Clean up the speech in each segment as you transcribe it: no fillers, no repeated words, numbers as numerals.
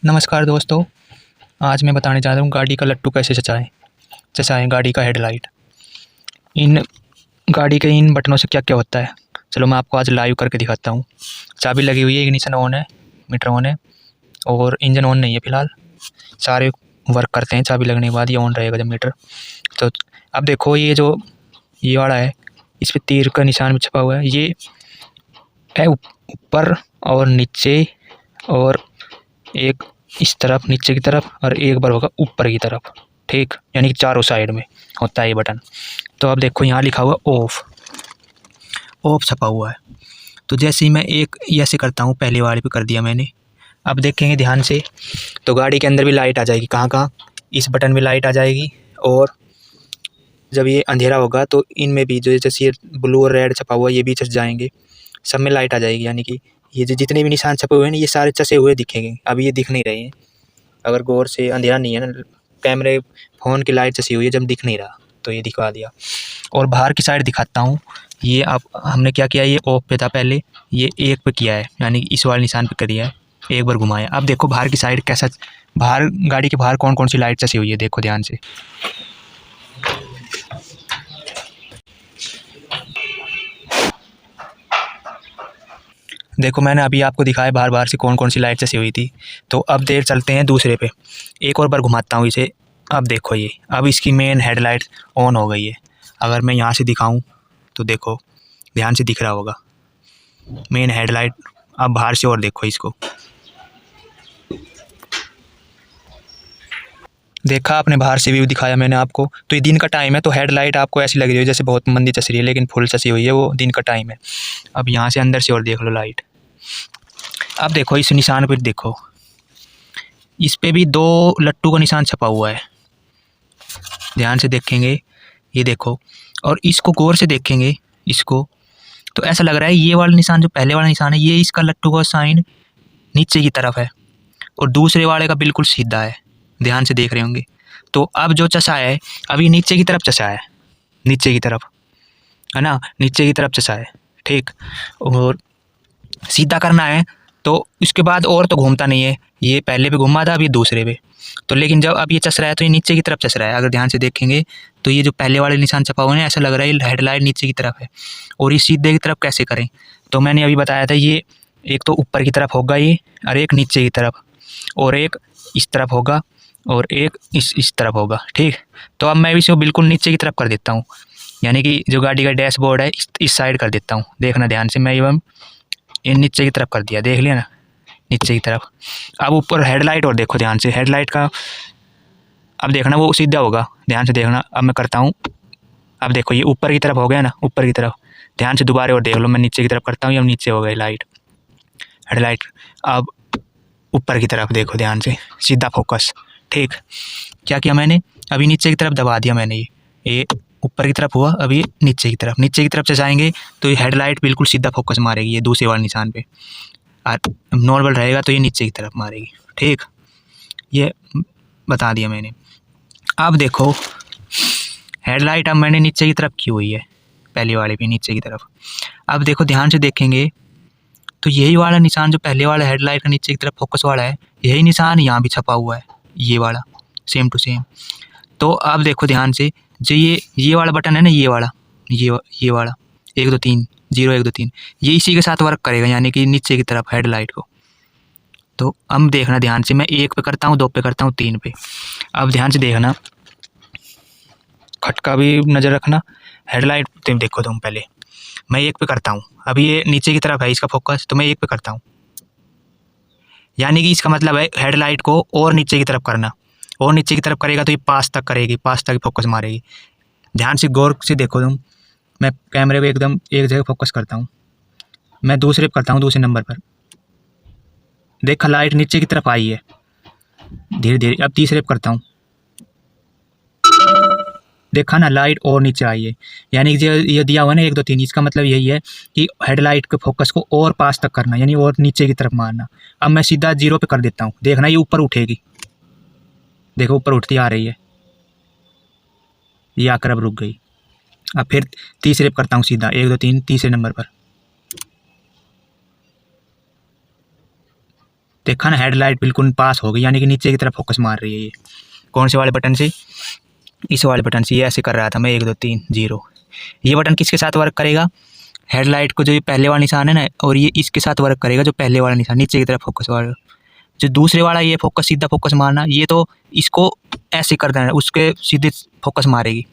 नमस्कार दोस्तों। आज मैं बताने जा रहा हूँ गाड़ी का लट्टू कैसे चचाएँ गाड़ी का हेडलाइट। इन गाड़ी के इन बटनों से क्या क्या होता है, चलो मैं आपको आज लाइव करके दिखाता हूँ। चाबी लगी हुई है, इग्निशन ऑन है, मीटर ऑन है और इंजन ऑन नहीं है फ़िलहाल। सारे वर्क करते हैं चाबी लगने के बाद, ये ऑन रहेगा जब मीटर। तो अब देखो ये वाला है, इस पर तीर का निशान भी छपा हुआ है। ये है ऊपर और नीचे, और एक इस तरफ नीचे की तरफ, और एक बार होगा ऊपर की तरफ, ठीक, यानी कि चारों साइड में होता है ये बटन। तो अब देखो यहाँ लिखा हुआ ऑफ, ऑफ छपा हुआ है। तो जैसे ही मैं एक ऐसे करता हूँ, पहले वाले पे कर दिया मैंने, अब देखेंगे ध्यान से तो गाड़ी के अंदर भी लाइट आ जाएगी। कहाँ कहाँ, इस बटन में लाइट आ जाएगी, और जब ये अंधेरा होगा तो इनमें भी जो जैसे ये ब्लू और रेड छपा हुआ है ये भी चस जाएंगे, सब में लाइट आ जाएगी। यानी कि ये जो जितने भी निशान छपे हुए हैं ना, ये सारे चसे हुए दिखेंगे। अभी ये दिख नहीं रहे हैं, अगर गौर से, अंधेरा नहीं है ना, कैमरे फ़ोन की लाइट चसी हुई है, जब दिख नहीं रहा तो ये दिखा दिया। और बाहर की साइड दिखाता हूँ। ये अब हमने क्या किया, ये ऑफ पे था पहले, ये एक पे किया है, यानी कि इस वाले निशान पे कर दिया है, एक बार घुमाया। अब देखो बाहर की साइड कैसा, बाहर गाड़ी के बाहर कौन कौन सी लाइट चसी हुई है, देखो ध्यान से। देखो मैंने अभी आपको दिखाया बाहर बाहर से कौन कौन सी लाइट चसी हुई थी। तो अब देर चलते हैं दूसरे पे, एक और बार घुमाता हूँ इसे। अब देखो ये, अब इसकी मेन हेडलाइट ऑन हो गई है। अगर मैं यहाँ से दिखाऊँ तो देखो ध्यान से दिख रहा होगा मेन हेडलाइट। अब बाहर से और देखो इसको, देखा आपने, बाहर से व्यू दिखाया मैंने आपको। तो ये दिन का टाइम है, तो हेडलाइट आपको ऐसी लग रही है जैसे बहुत मंदी चस रही है, लेकिन फुल चसी हुई है, वो दिन का टाइम है। अब यहाँ से अंदर से और देख लो लाइट। अब देखो इस निशान पर देखो, इस पे भी दो लट्टू का निशान छपा हुआ है, ध्यान से देखेंगे ये देखो। और इसको गौर से देखेंगे इसको, तो ऐसा लग रहा है ये वाला निशान, जो पहले वाला निशान है, ये इसका लट्टू का साइन नीचे की तरफ है, और दूसरे वाले का बिल्कुल सीधा है, ध्यान से देख रहे होंगे। तो अब जो चसा है, अभी नीचे की तरफ चसा है, नीचे की तरफ है ना, नीचे की तरफ चसा है, ठीक। और सीधा करना है तो इसके बाद और तो घूमता नहीं है, ये पहले पे घुमा था, अभी दूसरे पे। तो लेकिन जब अब ये चस रहा है तो ये नीचे की तरफ चस रहा है। अगर ध्यान से देखेंगे तो ये जो पहले वाले निशान छपा हुआ है, ऐसा लग रहा है हेडलाइट नीचे की तरफ है। और ये सीधे की तरफ कैसे करें, तो मैंने अभी बताया था, ये एक तो ऊपर की तरफ होगा ये, और एक नीचे की तरफ, और एक इस तरफ होगा, और एक इस तरफ होगा, ठीक। तो अब मैं इसको बिल्कुल नीचे की तरफ कर देता हूँ, यानी कि जो गाड़ी का डैशबोर्ड है इस साइड कर देता हूँ। देखना ध्यान से, मैं एवं ये नीचे की तरफ कर दिया, देख लिया ना, नीचे की तरफ। अब ऊपर हेडलाइट और देखो ध्यान से, हेडलाइट का अब देखना वो सीधा होगा, ध्यान से देखना। अब मैं करता हूँ, अब देखो ये ऊपर की तरफ हो गया ना, ऊपर की तरफ। ध्यान से दोबारा और देख लो, मैं नीचे की तरफ करता हूँ, अब नीचे हो गई लाइट, हेडलाइट। अब ऊपर की तरफ देखो ध्यान से, सीधा फोकस, ठीक। क्या किया मैंने, अभी नीचे की तरफ दबा दिया मैंने, ये ऊपर की तरफ हुआ, अभी नीचे की तरफ से जाएंगे तो ये हेडलाइट बिल्कुल सीधा फोकस मारेगी, ये दूसरे वाले निशान पे। और नॉर्मल रहेगा तो ये नीचे की तरफ मारेगी, ठीक। ये बता दिया मैंने। अब देखो हेडलाइट अब मैंने नीचे की तरफ की हुई है, पहले वाले भी नीचे की तरफ। अब देखो ध्यान से देखेंगे तो यही वाला निशान जो पहले वाला हेडलाइट का नीचे की तरफ फोकस वाला है, यही निशान यहाँ भी छपा हुआ है, ये वाला सेम टू सेम। तो अब देखो ध्यान से, जो ये वाला बटन है ना, ये वाला 1 2 3 0 1 2 3, ये इसी के साथ वर्क करेगा, यानी कि नीचे की तरफ हेडलाइट को। तो अब देखना ध्यान से, मैं 1 पे करता हूँ, 2 पे करता हूँ, 3 पे। अब ध्यान से देखना, खटका भी नज़र रखना। हेडलाइट तुम देखो, तुम पहले मैं 1 पे करता हूँ, अभी ये नीचे की तरफ है इसका फोकस, तो मैं 1 पे करता हूँ, यानी कि इसका मतलब है हेडलाइट को और नीचे की तरफ करना, और नीचे की तरफ करेगा तो ये पास तक करेगी, पास तक फोकस मारेगी। ध्यान से गौर से देखो तुम, मैं कैमरे पे एकदम एक जगह फोकस करता हूँ, मैं दूसरे पे करता हूँ, दूसरे नंबर पर देखा लाइट नीचे की तरफ आई है धीरे धीरे। अब तीसरे पे करता हूँ, देखा ना लाइट और नीचे आई है, यानी कि ये दिया हुआ ना 1 2 3, इसका मतलब यही है कि हेडलाइट के फोकस को और पास तक करना, यानी और नीचे की तरफ मारना। अब मैं सीधा 0 पे कर देता हूँ, देखना ये ऊपर उठेगी, देखो ऊपर उठती आ रही है, ये आकर अब रुक गई। अब फिर तीसरे पे करता हूँ सीधा, 1 2 3 तीसरे नंबर पर, देखा ना, हेडलाइट बिल्कुल पास हो गई, यानी कि नीचे की तरफ फोकस मार रही है ये। कौन से वाले बटन से? इस वाले बटन से। ये ऐसे कर रहा था मैं, 1 2 3 0। ये बटन किसके साथ वर्क करेगा? हेडलाइट को जो ये पहले वाला निशान है ना, और ये इसके साथ वर्क करेगा, जो पहले वाला निशान नीचे की तरफ फोकस वाला। जो दूसरे वाला ये फोकस, सीधा फोकस मारना, ये तो इसको ऐसे कर देना, उसके सीधे फोकस मारेगी।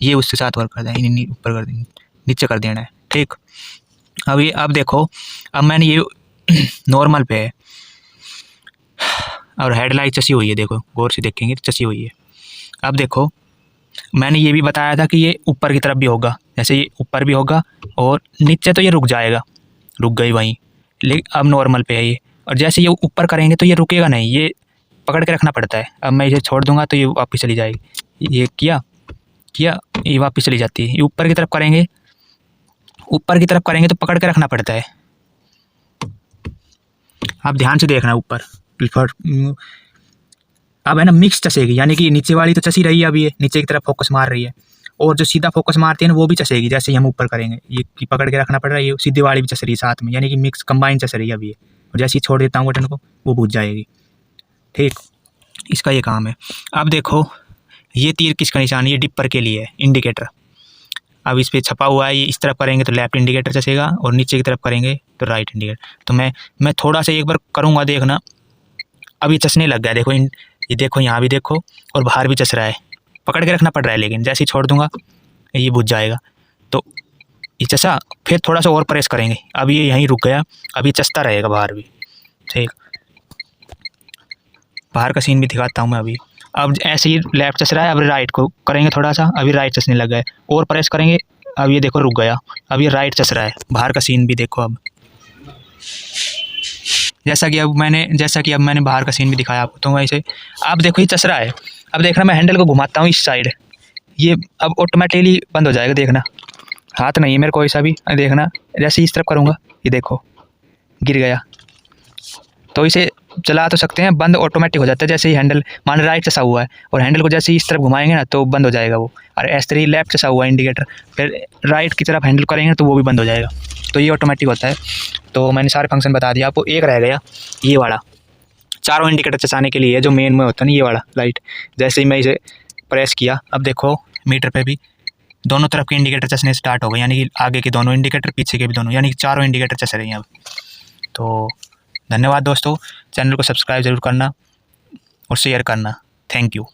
ये उसके साथ वर्क कर देना, ऊपर कर देंगे, नीचे कर देना है, ठीक। अभी अब देखो, अब मैंने ये नॉर्मल पे है और हेडलाइट चसी हुई है, देखो गौर से देखेंगे चसी हुई है। अब देखो, मैंने ये भी बताया था कि ये ऊपर की तरफ भी होगा, जैसे ये ऊपर भी होगा और नीचे तो ये रुक जाएगा, रुक गई वहीं, लेकिन अब नॉर्मल पे है ये। और जैसे ये ऊपर करेंगे तो ये रुकेगा नहीं, ये पकड़ के रखना पड़ता है। अब मैं इसे छोड़ दूंगा तो ये वापस चली जाएगी। ये किया, ये वापस चली जाती है। ये ऊपर की तरफ करेंगे, ऊपर की तरफ करेंगे तो पकड़ के रखना पड़ता है। आप ध्यान से देखना ऊपर। अब है ना मिक्स चसेगी, यानी कि नीचे वाली तो चसी रही है, अभी ये नीचे की तरफ फोकस मार रही है, और जो सीधा फोकस मारती है ना वो भी चसेगी। जैसे ही हम ऊपर करेंगे, ये पकड़ के रखना पड़ रहा है, ये सीधी वाली भी चस रही है साथ में, यानी कि मिक्स कंबाइन चस रही है अभी ये। और जैसे ही छोड़ देता हूँ बटन को, वो बुझ जाएगी, ठीक। इसका ये काम है। अब देखो, ये तीर किसका निशान है? ये डिपर के लिए है, इंडिकेटर। अब इस पर छपा हुआ है, ये इस तरफ करेंगे तो लेफ्ट इंडिकेटर चसेगा, और नीचे की तरफ करेंगे तो राइट इंडिकेटर। तो मैं थोड़ा सा एक बार करूँगा, देखना। अब ये चसने लग गया, देखो ये देखो, यहाँ भी देखो, और बाहर भी चस रहा है। पकड़ के रखना पड़ रहा है, लेकिन जैसे ही छोड़ दूंगा ये बुझ जाएगा। तो ये चसा, फिर थोड़ा सा और प्रेस करेंगे, अब ये यहीं रुक गया, अब ये चसता रहेगा बाहर भी, ठीक। बाहर का सीन भी दिखाता हूँ मैं अभी। अब ऐसे ही लेफ्ट चस रहा है, अब राइट को करेंगे थोड़ा सा, अभी राइट चसने लग गया है, और प्रेस करेंगे, अब ये देखो रुक गया, अब ये राइट चस रहा है। बाहर का सीन भी देखो। अब जैसा कि अब मैंने बाहर का सीन भी दिखाया आपको, तो वैसे आप देखो ये चस रहा है। अब देखना, मैं हैंडल को घुमाता हूँ इस साइड, ये अब ऑटोमेटिकली बंद हो जाएगा, देखना। हाथ नहीं है मेरे कोई सा भी, देखना जैसे इस तरफ करूँगा, ये देखो गिर गया। तो इसे चला तो सकते हैं, बंद ऑटोमेटिक हो जाता है जैसे ही हैंडल, मान राइट चसा हुआ है और हैंडल को जैसे ही इस तरफ घुमाएंगे ना तो बंद हो जाएगा वो। और ऐसे ही लेफ्ट चसा हुआ है इंडिकेटर, फिर राइट की तरफ हैंडल करेंगे तो वो भी बंद हो जाएगा। तो ये ऑटोमेटिक होता है। तो मैंने सारे फंक्शन बता दिया आपको। एक रह गया ये वाला, चारों इंडिकेटर चसाने के लिए जो मेन में होता है ना, ये वाला लाइट। जैसे ही मैं इसे प्रेस किया, अब देखो मीटर पे भी दोनों तरफ के इंडिकेटर चसने स्टार्ट हो गए, यानी कि आगे के दोनों इंडिकेटर, पीछे के भी दोनों, यानी कि चारों इंडिकेटर चस रहे हैं अब। तो धन्यवाद दोस्तों, चैनल को सब्सक्राइब ज़रूर करना और शेयर करना। Thank you.